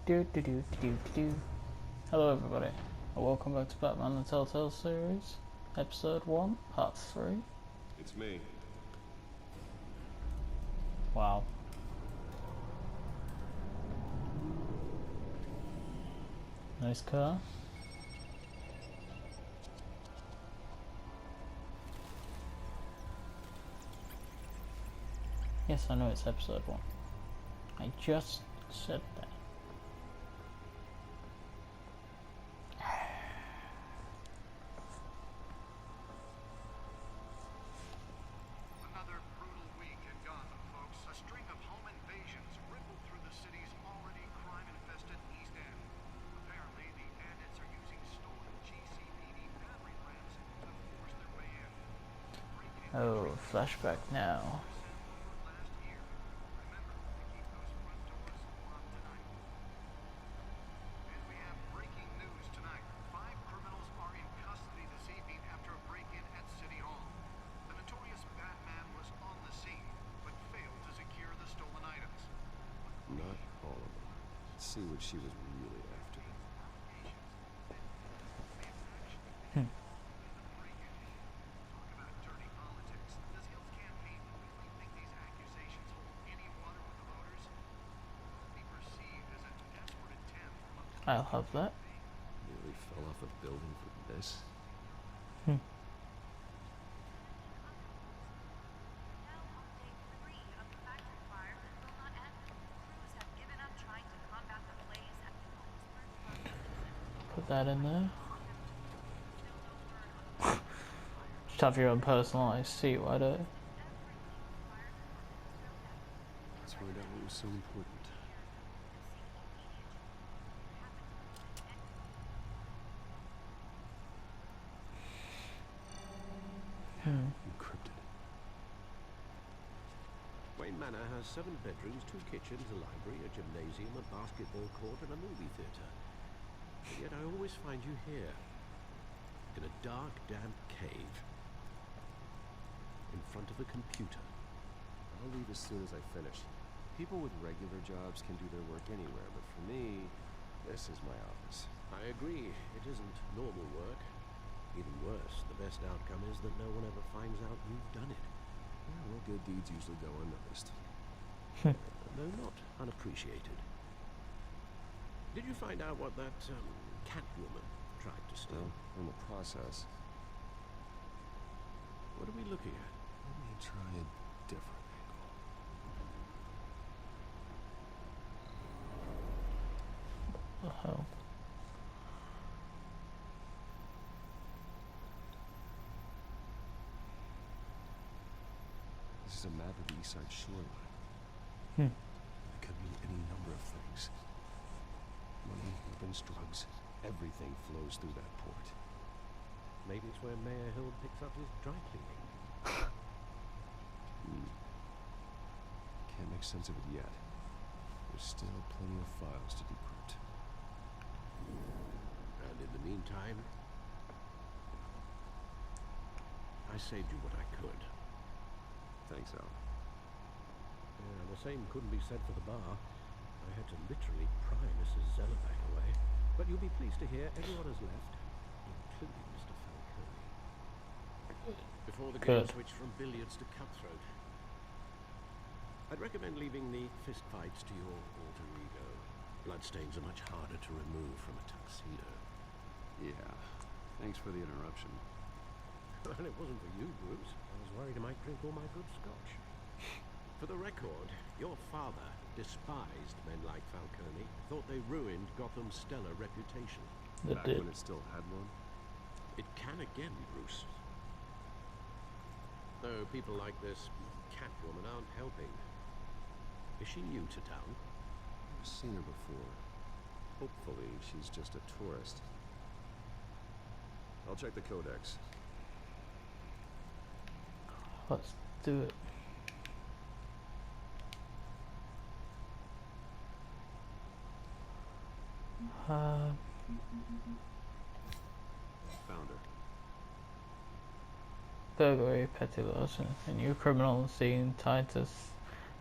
Hello everybody, and welcome back to Batman the Telltale series, episode 1, part 3. It's me. Wow. Nice car. Yes, I know it's episode 1. I just said that. Another brutal week in Gotham, folks. A string of home invasions rippled through the city's already crime-infested East End. Apparently, the bandits are using stolen GCPD battering rams to force their way in. Oh, flashback now. Last year. Remember to keep those front doors locked tonight. And we have breaking news tonight. 5 criminals are in custody this evening after a break-in at City Hall. The notorious Batman was on the scene, but failed to secure the stolen items. Not all of them. Let's see what she was really after. Talk about dirty politics. Does Hill's campaign really think these accusations hold any water with the voters? Be perceived as a desperate attempt from a I'll have that. Nearly fell off a building for this. Put that in there. Just have your own personalized seat, why don't you? Let's find out what was so important. Encrypted. Wayne Manor has 7 bedrooms, 2 kitchens, a library, a gymnasium, a basketball court, and a movie theatre. And yet I always find you here, in a dark, damp cave, in front of a computer. I'll leave as soon as I finish. People with regular jobs can do their work anywhere, but for me, this is my office. I agree, it isn't normal work. Even worse, the best outcome is that no one ever finds out you've done it. Yeah, well, good deeds usually go unnoticed. Though not unappreciated. Did you find out what that Catwoman tried to steal? Well, in the process. What are we looking at? Let me try a different angle. What the hell? This is a map of the East Side shoreline. Hmm. It could mean any number of things. Money, weapons, drugs, everything flows through that port. Maybe it's where Mayor Hill picks up his dry cleaning. Can't make sense of it yet. There's still plenty of files to decrypt. And in the meantime, I saved you what I could. Thanks, Al. Yeah, the same couldn't be said for the bar. I had to literally pry Mrs. Zellerback away. But you'll be pleased to hear everyone has left, including Mr. Falcone. Before the game switched from billiards to cutthroat. I'd recommend leaving the fistfights to your alter ego. Bloodstains are much harder to remove from a tuxedo. Yeah. Thanks for the interruption. Well, it wasn't for you, Bruce. I was worried I might drink all my good scotch. For the record, your father despised men like Falcone, thought they ruined Gotham's stellar reputation. It Back did. when it still had one? It can again, Bruce. Though people like this Catwoman aren't helping. Is she new to town? I've seen her before. Hopefully, she's just a tourist. I'll check the codex. Let's do it. Found her. Burglary, petty larceny. A new criminal on the scene, Titus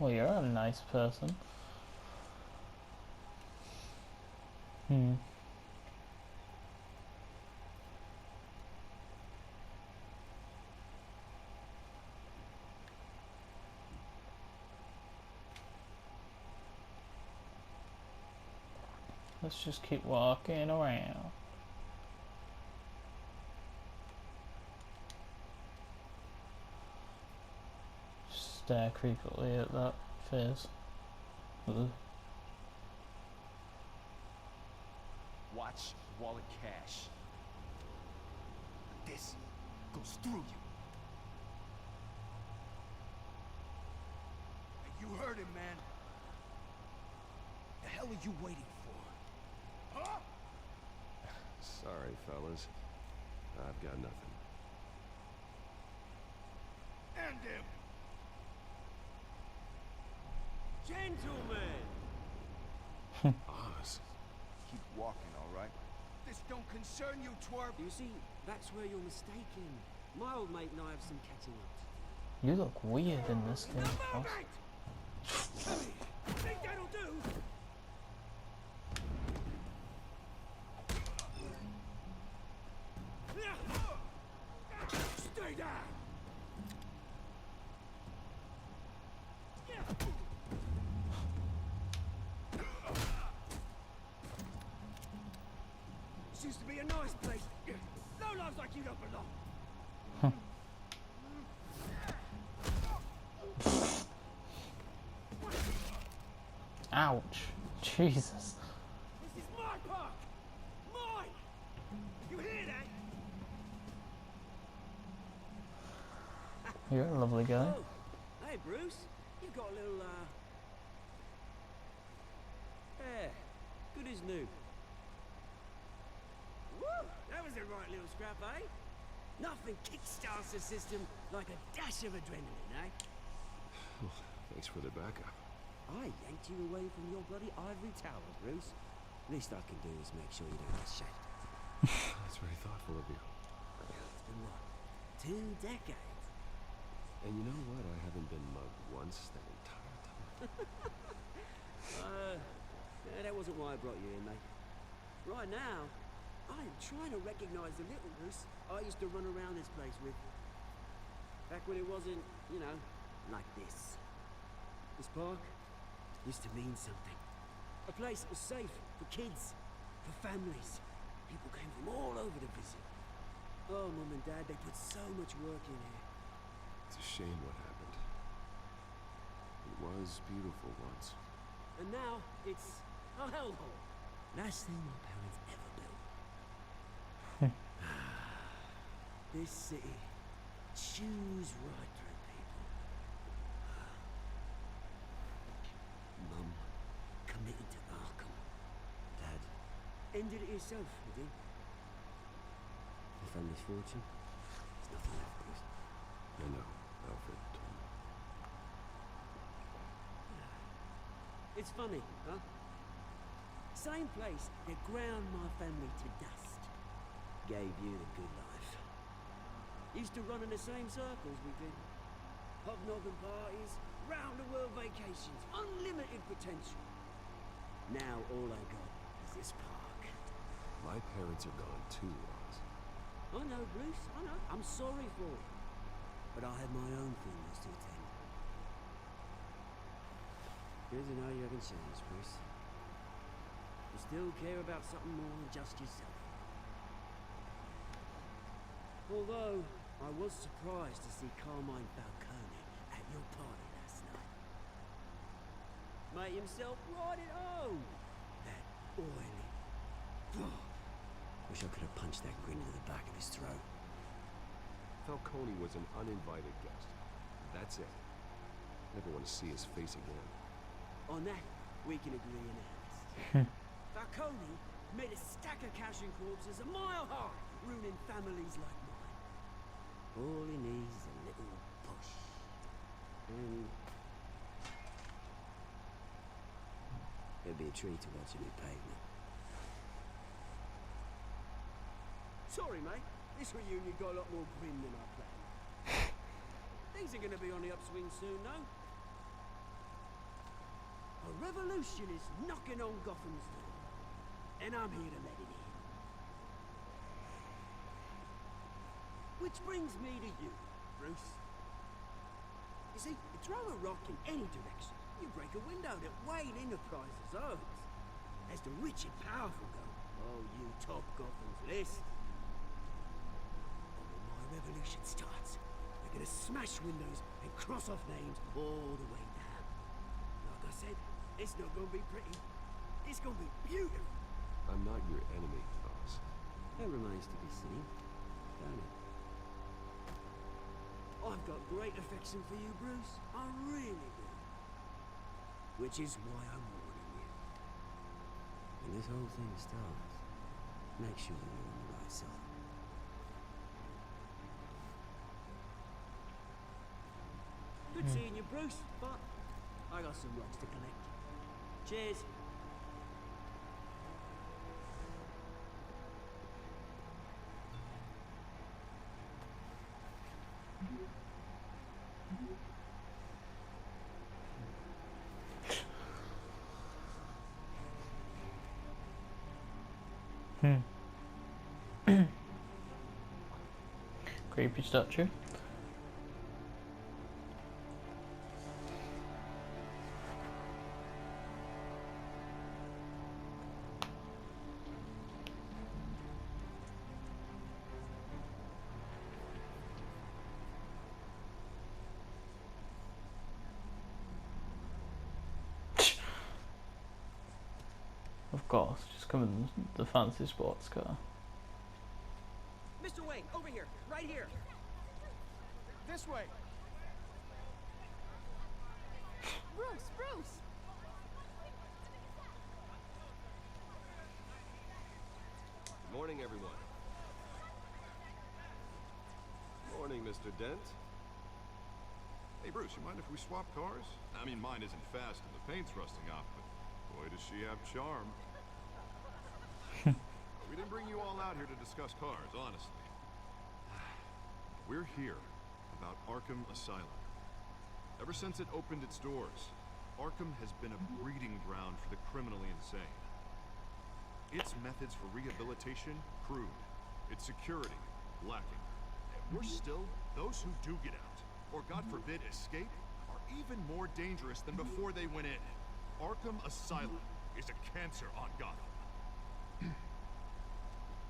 Well, you're a nice person. Hmm. Let's just keep walking around. Stare creepily at that face. Ugh. Watch wallet cash. This goes through you. Hey, you heard him, man. The hell are you waiting for? Huh? Sorry, fellas. I've got nothing. End him! Gentlemen! Oz. Keep walking, all right? This don't concern you, twerp. You see, that's where you're mistaken. My old mate and I have some catching up to do. You look weird in this game, boss. Think that'll do? Stay down! This used to be a nice place. No lives like you don't belong. Ouch. Jesus. This is my park! Mine! You hear that? You're a lovely guy. Oh, hey Bruce. You've got a little, hair. Good as new. Woo! That was a right little scrap, eh? Nothing kickstarts the system like a dash of adrenaline, eh? Thanks for the backup. I yanked you away from your bloody ivory tower, Bruce. Least I can do is make sure you don't get shaved. That's very thoughtful of you. It's been what? 2 decades? And you know what? I haven't been mugged once that entire time. Yeah, that wasn't why I brought you in, mate. Right now, I am trying to recognize the little Bruce I used to run around this place with. Back when it wasn't, you know, like this. This park used to mean something. A place that was safe for kids, for families. People came from all over to visit. Oh, Mum and Dad, they put so much work in here. It's a shame what happened. It was beautiful once. And now, it's a hellhole. Last thing my parents ever built. This city chews right through people. Mum committed to Arkham. Dad ended it himself, he did. The family's fortune. There's nothing left, Bruce. I know. Alfred told me. It's funny, huh? Same place that ground my family to dust. Gave you the good life. Used to run in the same circles we did. Hobnobbing parties, round-the-world vacations, unlimited potential. Now all I got is this park. My parents are gone too, Oz. I know, Bruce, I know. I'm sorry for it. But I had my own funerals to attend. Good to know you haven't changed, Bruce. You still care about something more than just yourself. Although, I was surprised to see Carmine Falcone at your party last night. Made himself right at home. That oily... Wish I could have punched that grin into the back of his throat. Falcone was an uninvited guest. That's it. Never want to see his face again. On that, we can agree in earnest. Falcone made a stack of cash and corpses a mile high, ruining families like mine. All he needs is a little push. And... it'd be a treat to watch a new pavement. Sorry, mate. This reunion got a lot more grim than I planned. Things are gonna be on the upswing soon, no? revolution is knocking on Gotham's door, and I'm here to let it in. Which brings me to you, Bruce. You see, you throw a rock in any direction, you break a window that Wayne Enterprises owns. As the rich and powerful go, oh, you top Gotham's list. And when my revolution starts, we're gonna smash windows and cross off names all the way down. Like I said, it's not gonna be pretty. It's gonna be beautiful. I'm not your enemy, Oz. That remains to be seen, don't it? I've got great affection for you, Bruce. I really do. Which is why I'm warning you. When this whole thing starts, make sure you're on the right side. Good seeing you, Bruce, but I got some rocks to collect. Cheers. Creepy statue. Of course, just come in the fancy sports car. Mr. Wayne, over here, right here. This way. Bruce! Good morning, everyone. Morning, Mr. Dent. Hey, Bruce, you mind if we swap cars? I mean, mine isn't fast and the paint's rusting off, but boy, does she have charm. We didn't bring you all out here to discuss cars, honestly. We're here about Arkham Asylum. Ever since it opened its doors, Arkham has been a breeding ground for the criminally insane. Its methods for rehabilitation, crude. Its security, lacking. And worse still, those who do get out, or God forbid escape, are even more dangerous than before they went in. Arkham Asylum is a cancer on Gotham.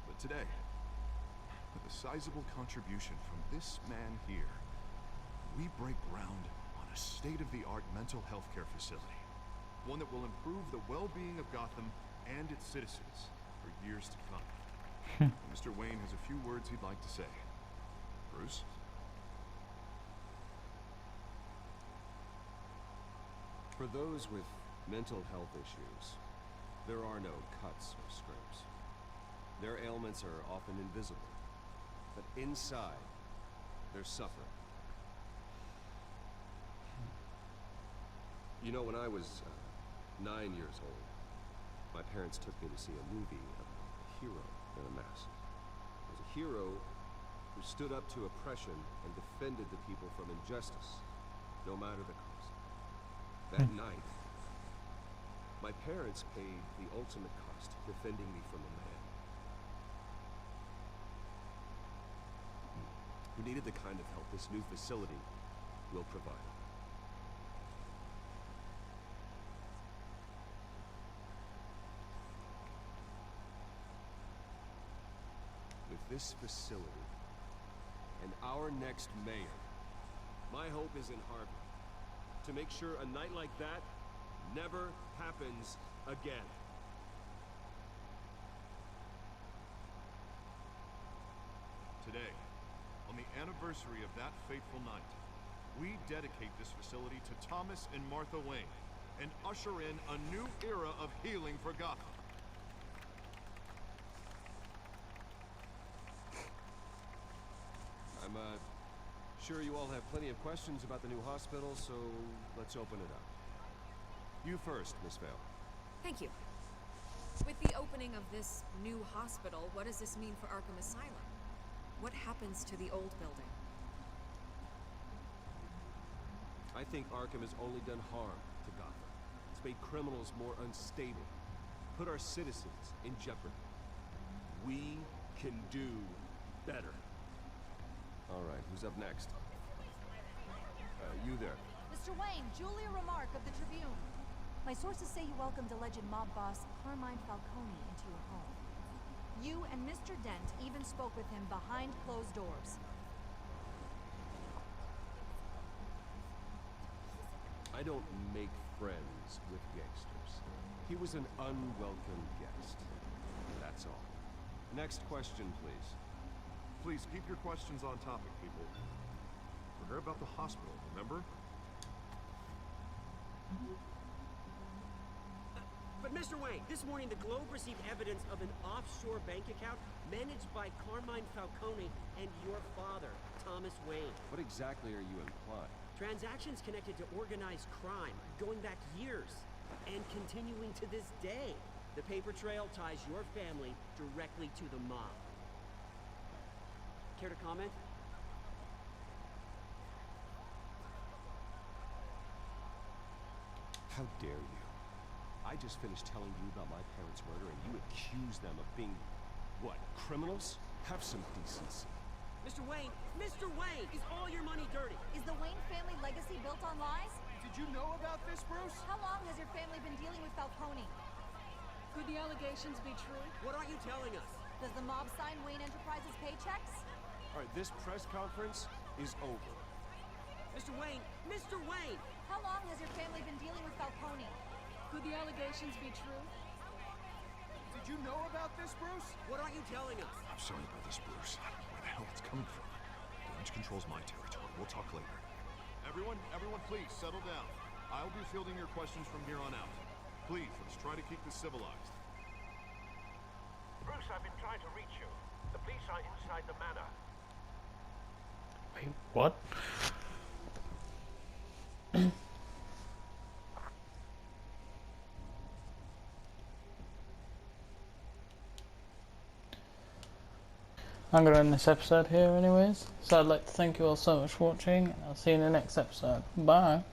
But today, with a sizable contribution from this man here, we break ground on a state-of-the-art mental health care facility. One that will improve the well-being of Gotham and its citizens for years to come. Mr. Wayne has a few words he'd like to say. Bruce? For those with mental health issues, there are no cuts or scrapes. Their ailments are often invisible, but inside, they're suffering. You know, when I was 9 years old, my parents took me to see a movie about a hero in a mask. It was a hero who stood up to oppression and defended the people from injustice, no matter the cost. That night, my parents paid the ultimate cost, defending me from a man who needed the kind of help this new facility will provide. With this facility and our next mayor, my hope is in Harvey to make sure a night like that never happens again. Today, on the anniversary of that fateful night, we dedicate this facility to Thomas and Martha Wayne and usher in a new era of healing for Gotham. I'm sure you all have plenty of questions about the new hospital, so let's open it up. You first, Miss Vale. Thank you. With the opening of this new hospital, what does this mean for Arkham Asylum? What happens to the old building? I think Arkham has only done harm to Gotham. It's made criminals more unstable, put our citizens in jeopardy. We can do better. All right, who's up next? You there. Mr. Wayne, Julia Remark of the Tribune. My sources say you welcomed alleged mob boss Carmine Falcone into your home. You and Mr. Dent even spoke with him behind closed doors. I don't make friends with gangsters. He was an unwelcome guest. That's all. Next question, please. Please keep your questions on topic, people. We're here about the hospital, remember? But Mr. Wayne, this morning the Globe received evidence of an offshore bank account managed by Carmine Falcone and your father, Thomas Wayne. What exactly are you implying? Transactions connected to organized crime, going back years, and continuing to this day. The paper trail ties your family directly to the mob. Care to comment? How dare you? I just finished telling you about my parents' murder and you accuse them of being, what, criminals? Have some decency. Mr. Wayne, is all your money dirty? Is the Wayne family legacy built on lies? Did you know about this, Bruce? How long has your family been dealing with Falcone? Could the allegations be true? What aren't you telling us? Does the mob sign Wayne Enterprises paychecks? All right, this press conference is over. Mr. Wayne! How long has your family been dealing with Falcone? Could the allegations be true? Did you know about this, Bruce? What aren't you telling us? I'm sorry about this, Bruce. I don't know where the hell it's coming from. Damage control's my territory. We'll talk later. Everyone, please, settle down. I'll be fielding your questions from here on out. Please, let's try to keep this civilized. Bruce, I've been trying to reach you. The police are inside the manor. Wait, what? I'm going to end this episode here anyways, so I'd like to thank you all so much for watching, and I'll see you in the next episode. Bye!